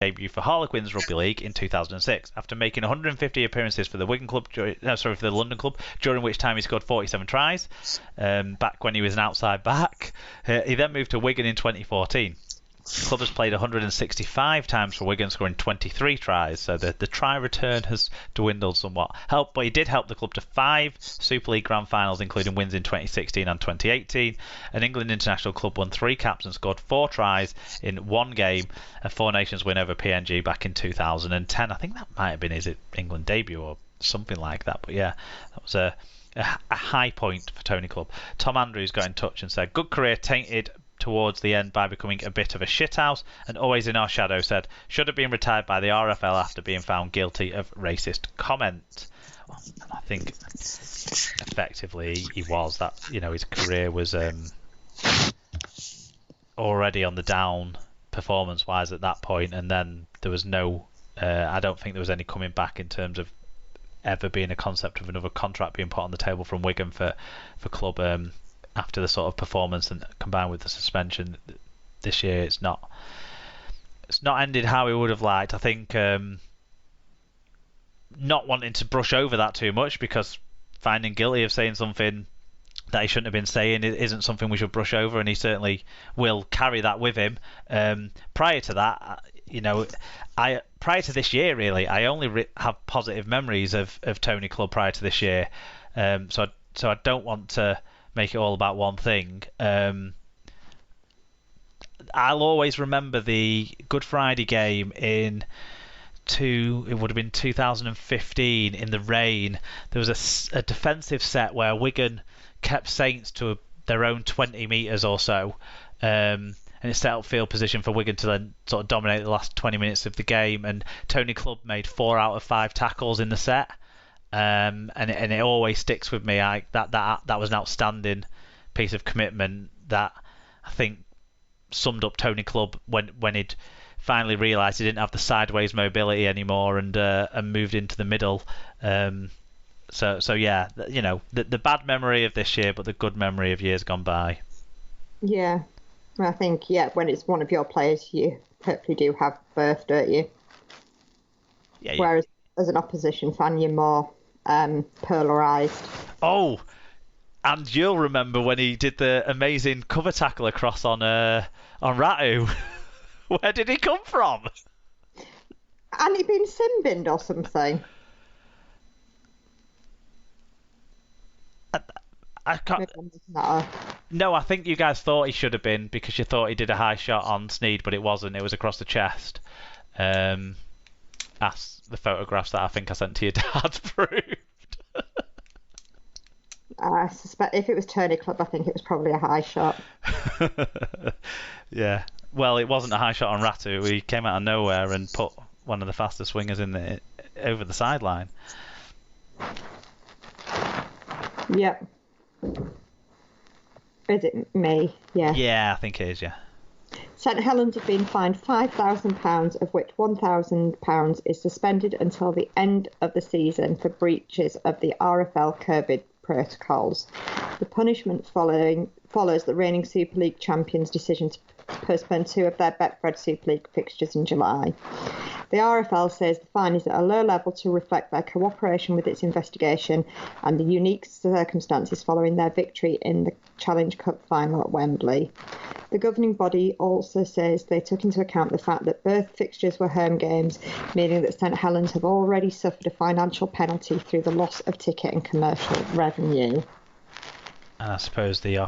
debut for Harlequins Rugby League in 2006 after making 150 appearances for the for the London club, during which time he scored 47 tries, back when he was an outside back. He then moved to Wigan in 2014. The club has played 165 times for Wigan, scoring 23 tries, so the try return has dwindled somewhat. But he did help the club to 5 Super League Grand Finals, including wins in 2016 and 2018. An England international club won 3 caps and scored 4 tries in 1 game, a 4 Nations win over PNG back in 2010. I think that might have been his England debut or something like that, but yeah, that was a high point for Tony Clubb. Tom Andrews got in touch and said, good career tainted towards the end by becoming a bit of a shithouse, and always in our shadow said should have been retired by the RFL after being found guilty of racist comment. Well, I think effectively he was. That, you know, his career was already on the down performance wise at that point, and then there was no I don't think there was any coming back in terms of ever being a concept of another contract being put on the table from Wigan for club after the sort of performance, and combined with the suspension this year, it's not ended how we would have liked. I think not wanting to brush over that too much, because finding guilty of saying something that he shouldn't have been saying isn't something we should brush over, and he certainly will carry that with him. Prior to that, you know, prior to this year, really, I only have positive memories of Tony Clubb prior to this year. So I don't want to make it all about one thing. I'll always remember the Good Friday game it would have been 2015 in the rain. There was a defensive set where Wigan kept Saints to their own 20 metres or so, and it set up field position for Wigan to then sort of dominate the last 20 minutes of the game, and Tony Clubb made 4 out of 5 tackles in the set. And it always sticks with me. That was an outstanding piece of commitment that I think summed up Tony Clubb when he'd finally realised he didn't have the sideways mobility anymore and moved into the middle. So yeah, you know, the bad memory of this year, but the good memory of years gone by. Yeah, I think when it's one of your players, you hopefully do have both, don't you? Yeah. Whereas as an opposition fan, you're more polarised. Oh, and you'll remember when he did the amazing cover tackle across on Ratu. Where did he come from? Hadn't he been sin-binned or something? I can't. No, I think you guys thought he should have been, because you thought he did a high shot on Sneed, but it wasn't. It was across the chest. As the photographs that I think I sent to your dad proved. I suspect if it was Tony Clubb, I think it was probably a high shot. Yeah. Well, it wasn't a high shot on Ratu. He came out of nowhere and put one of the fastest swingers over the sideline. Yep. Is it me? Yeah. Yeah, I think it is, yeah. St Helens have been fined £5,000, of which £1,000 is suspended until the end of the season for breaches of the RFL COVID protocols. The punishment follows the reigning Super League champions' decision to postpone 2 of their Betfred Super League fixtures in July. The RFL says the fine is at a low level to reflect their cooperation with its investigation and the unique circumstances following their victory in the Challenge Cup final at Wembley. The governing body also says they took into account the fact that both fixtures were home games, meaning that St Helens have already suffered a financial penalty through the loss of ticket and commercial revenue. And I suppose the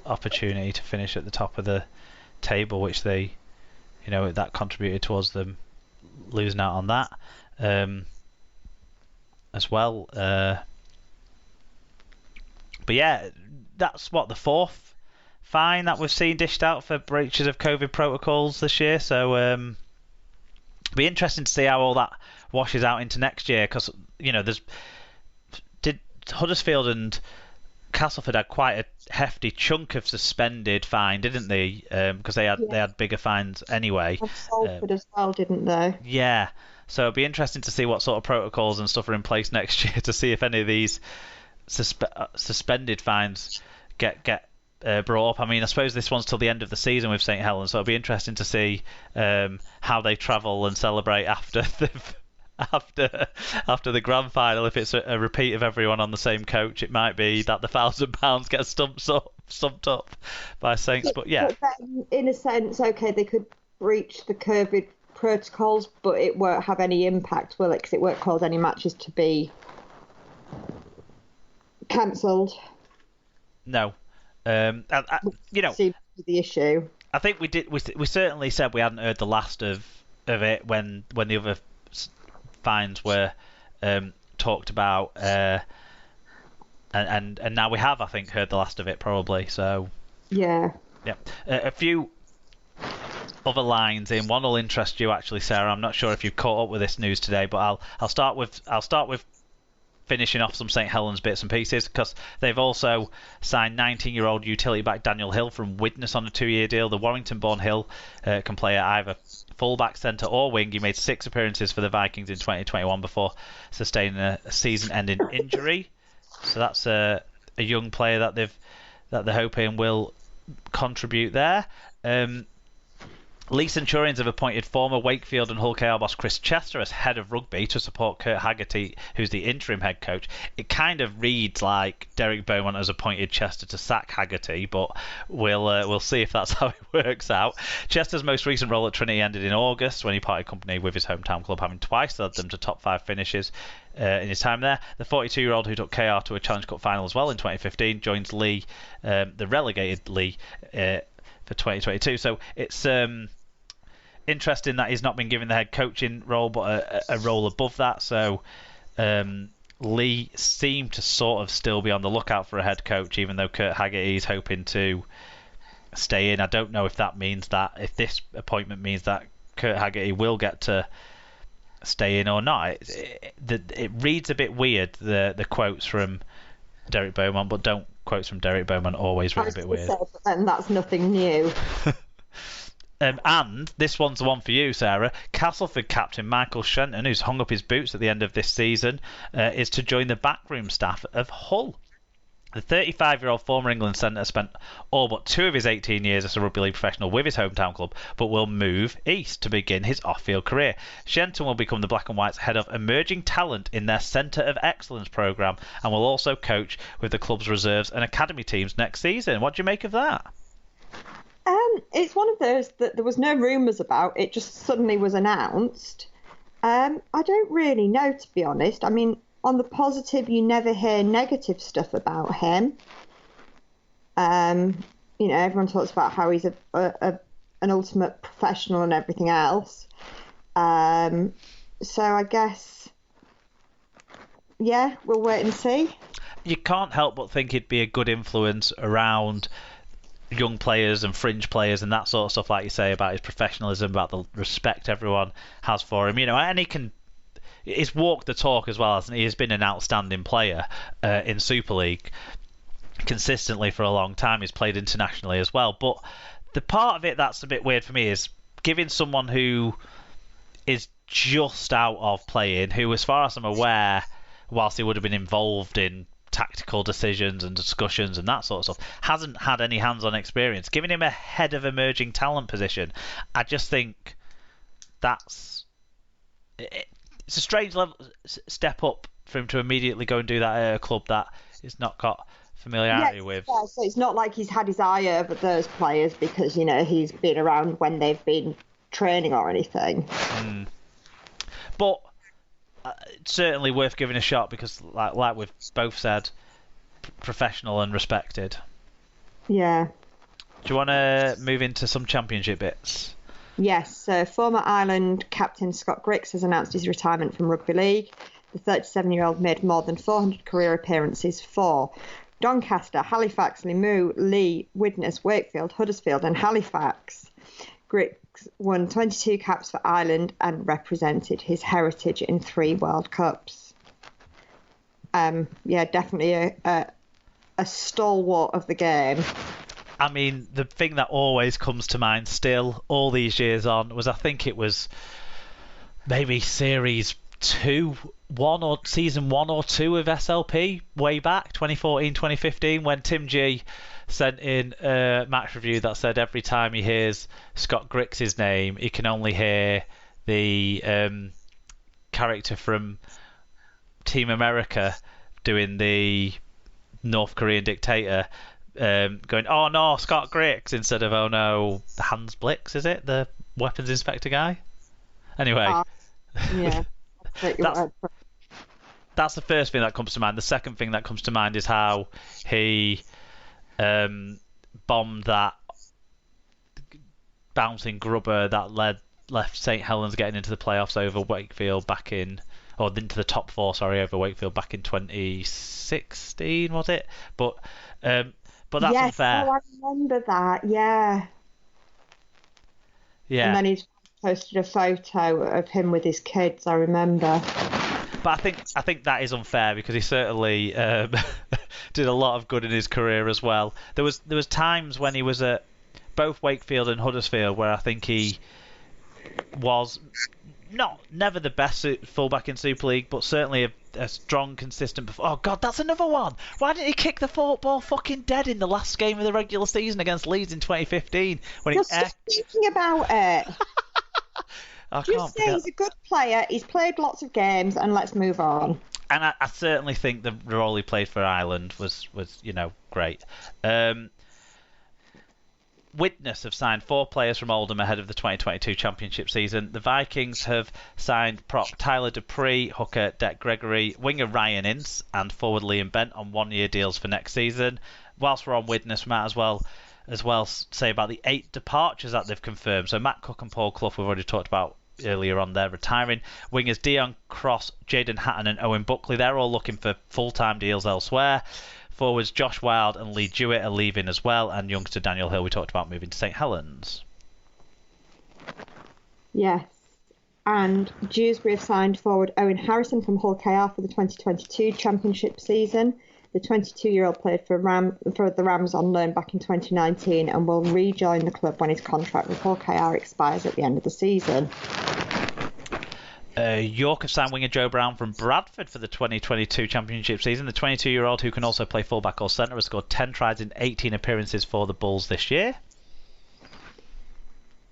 opportunity to finish at the top of the table, which they, you know, that contributed towards them losing out on that as well. But yeah, that's what, the 4th fine that we've seen dished out for breaches of COVID protocols this year. So it'll be interesting to see how all that washes out into next year, because, you know, did Huddersfield and Castleford had quite a hefty chunk of suspended fine, didn't they? Because they had bigger fines anyway. And Salford as well, didn't they? Yeah. So it'll be interesting to see what sort of protocols and stuff are in place next year to see if any of these suspended fines get brought up. I mean, I suppose this one's till the end of the season with St Helens, so it'll be interesting to see how they travel and celebrate after after the grand final. If it's a repeat of everyone on the same coach, it might be that the £1,000 gets stumped up by Saints. But yeah, but then, in a sense, okay, they could breach the COVID protocols, but it won't have any impact, will it? Because it won't cause any matches to be cancelled. No. Seems to be the issue. I think we did. We certainly said we hadn't heard the last of it when the other fines were talked about, and now we have, I think, heard the last of it probably. So yeah. A few other lines in. One will interest you actually, Sarah. I'm not sure if you've caught up with this news today, but I'll start with finishing off some St Helens bits and pieces, because they've also signed 19-year-old utility back Daniel Hill from Widnes on a 2-year deal. The Warrington-born Hill can play at either fullback, centre or wing. He made 6 appearances for the Vikings in 2021 before sustaining a season-ending injury. So that's a young player that they're hoping will contribute there. Lee Centurions have appointed former Wakefield and Hull KR boss Chris Chester as head of rugby to support Kurt Haggerty, who's the interim head coach. It kind of reads like Derek Beaumont has appointed Chester to sack Haggerty, but we'll see if that's how it works out. Chester's most recent role at Trinity ended in August when he parted company with his hometown club, having twice led them to top 5 finishes in his time there. The 42-year-old who took KR to a Challenge Cup final as well in 2015 joins Lee, the relegated Lee, for 2022. So it's interesting that he's not been given the head coaching role, but a role above that. So Lee seemed to sort of still be on the lookout for a head coach, even though Kurt Haggerty is hoping to stay in. I don't know if that means that, if this appointment means that Kurt Haggerty will get to stay in or not. It reads a bit weird, the quotes from Derek Beaumont, but quotes from Derek Beaumont always read a bit weird. And that's nothing new. And this one's the one for you, Sarah. Castleford captain Michael Shenton, who's hung up his boots at the end of this season, is to join the backroom staff of Hull. The 35-year-old former England centre spent all but 2 of his 18 years as a rugby league professional with his hometown club, but will move east to begin his off-field career. Shenton will become the Black and Whites' head of emerging talent in their Centre of Excellence programme, and will also coach with the club's reserves and academy teams next season. What do you make of that? It's one of those that there was no rumours about. It just suddenly was announced. I don't really know, to be honest. I mean, on the positive, you never hear negative stuff about him. Everyone talks about how he's an ultimate professional and everything else. So I guess, yeah, we'll wait and see. You can't help but think he'd be a good influence around young players and fringe players and that sort of stuff, like you say, about his professionalism, about the respect everyone has for him, and he's walked the talk as well, hasn't he? He's been an outstanding player in Super League consistently for a long time. He's played internationally as well, but the part of it that's a bit weird for me is giving someone who is just out of playing, who, as far as I'm aware, whilst he would have been involved in tactical decisions and discussions and that sort of stuff, hasn't had any hands-on experience. Giving him a head of emerging talent position, I just think it's a strange step up for him to immediately go and do that at a club that he's not got familiarity with. Yeah, so it's not like he's had his eye over those players because, he's been around when they've been training or anything. But it's certainly worth giving a shot because, like we've both said, professional and respected. Yeah. Do you want to move into some championship bits? Yes. Former Ireland captain Scott Griggs has announced his retirement from Rugby League. The 37-year-old made more than 400 career appearances for Doncaster, Halifax, Limoux, Lee, Widnes, Wakefield, Huddersfield and Halifax. Griggs won 22 caps for Ireland and represented his heritage in 3 World Cups. Definitely a stalwart of the game. I mean, the thing that always comes to mind still, all these years on, was I think it was maybe series season 1 or 2 of SLP way back 2014, 2015, when Tim G sent in a match review that said every time he hears Scott Grix's name, he can only hear the character from Team America doing the North Korean dictator, going, "Oh no, Scott Grix," instead of "Oh no, Hans Blix," is it, the weapons inspector guy? Anyway, yeah. That's the first thing that comes to mind. The second thing that comes to mind is how he bombed that bouncing grubber that left St Helens getting into the playoffs over Wakefield into the top 4, over Wakefield back in 2016, was it? But that's unfair. Oh, I remember that. Yeah. Yeah. And then he posted a photo of him with his kids. I remember. But I think that is unfair, because he certainly did a lot of good in his career as well. There was times when he was at both Wakefield and Huddersfield where I think he was never the best fullback in Super League, but certainly a strong, consistent. Oh God, that's another one. Why didn't he kick the football fucking dead in the last game of the regular season against Leeds in 2015? Just thinking about it. Just say he's a good player. He's played lots of games, and let's move on. And I certainly think the role he played for Ireland was great. Widnes have signed 4 players from Oldham ahead of the 2022 Championship season. The Vikings have signed prop Tyler Dupree, hooker Dec Gregory, winger Ryan Ince, and forward Liam Bent on 1-year deals for next season. Whilst we're on Widnes, we might as well say about the 8 departures that they've confirmed. So Matt Cook and Paul Clough, we've already talked about earlier on, they're retiring. Wingers Dion Cross, Jaden Hatton and Owen Buckley, they're all looking for full-time deals elsewhere. Forwards Josh Wilde and Lee Jewett are leaving as well, and youngster Daniel Hill, we talked about moving to St Helens. Yes, and Dewsbury have signed forward Owen Harrison from Hull KR for the 2022 Championship season. The 22-year-old played for the Rams on loan back in 2019 and will rejoin the club when his contract with Hull KR expires at the end of the season. York have signed winger Joe Brown from Bradford for the 2022 Championship season. The 22-year-old, who can also play fullback or centre, has scored 10 tries in 18 appearances for the Bulls this year.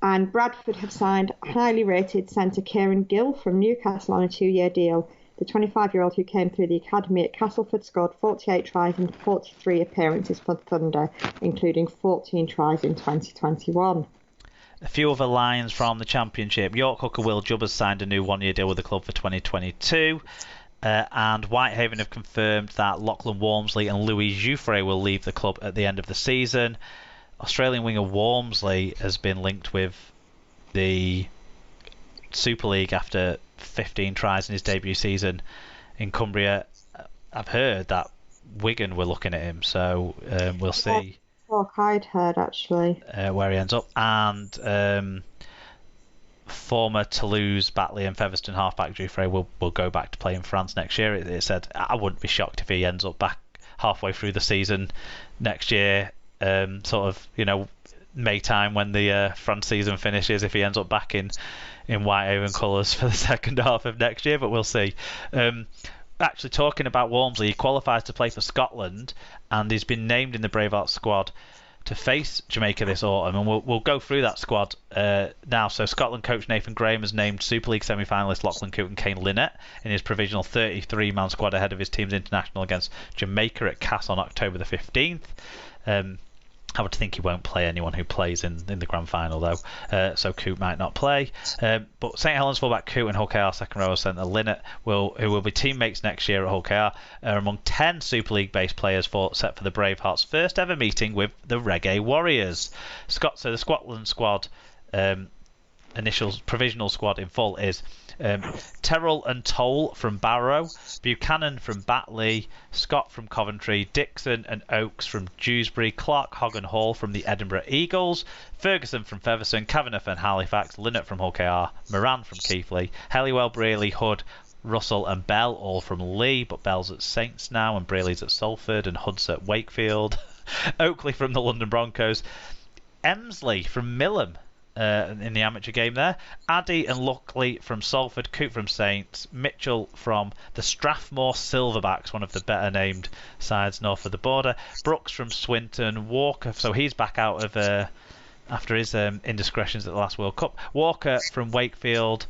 And Bradford have signed highly rated centre Kieran Gill from Newcastle on a 2-year deal. The 25-year-old, who came through the academy at Castleford, scored 48 tries in 43 appearances for Thunder, including 14 tries in 2021. A few other lines from the Championship. York hooker Will Jubb has signed a new 1-year deal with the club for 2022. And Whitehaven have confirmed that Lachlan Walmsley and Louis Jouffre will leave the club at the end of the season. Australian winger Walmsley has been linked with the Super League after 15 tries in his debut season in Cumbria. I've heard that Wigan were looking at him, so we'll see. I'd heard, actually. Where he ends up. And former Toulouse, Batley and Featherstone halfback Jouffre will go back to play in France next year. It said, I wouldn't be shocked if he ends up back halfway through the season next year, May time when the France season finishes, if he ends up back in Whitehaven colours for the second half of next year, but we'll see. Actually, talking about Walmsley, he qualifies to play for Scotland, and he's been named in the Bravehearts squad to face Jamaica this autumn, and we'll go through that squad now. So Scotland coach Nathan Graham has named Super League semi-finalist Lachlan Coote and Kane Linnett in his provisional 33-man squad ahead of his team's international against Jamaica at Cass on October the 15th. I would think he won't play anyone who plays in the grand final, though, so Coote might not play. But St Helens fullback Coote and Hull KR second row centre Linnett, who will be teammates next year at Hull KR, are among 10 Super League-based players set for the Bravehearts' first ever meeting with the Reggae Warriors. So the Scotland squad, provisional squad in full is Terrell and Toll from Barrow, Buchanan from Batley, Scott from Coventry, Dixon and Oakes from Dewsbury, Clark, Hogg and Hall from the Edinburgh Eagles, Ferguson from Featherstone, Kavanagh and Halifax, Linnett from Hull KR, Moran from Keighley, Helliwell, Braley, Hood, Russell and Bell all from Lee, but Bell's at Saints now and Braley's at Salford and Hood's at Wakefield, Oakley from the London Broncos, Emsley from Millham, in the amateur game there. Addy and Luckley from Salford, Coote from Saints, Mitchell from the Strathmore Silverbacks, one of the better named sides north of the border, Brooks from Swinton, Walker, so he's back out of after his indiscretions at the last World Cup, Walker from Wakefield,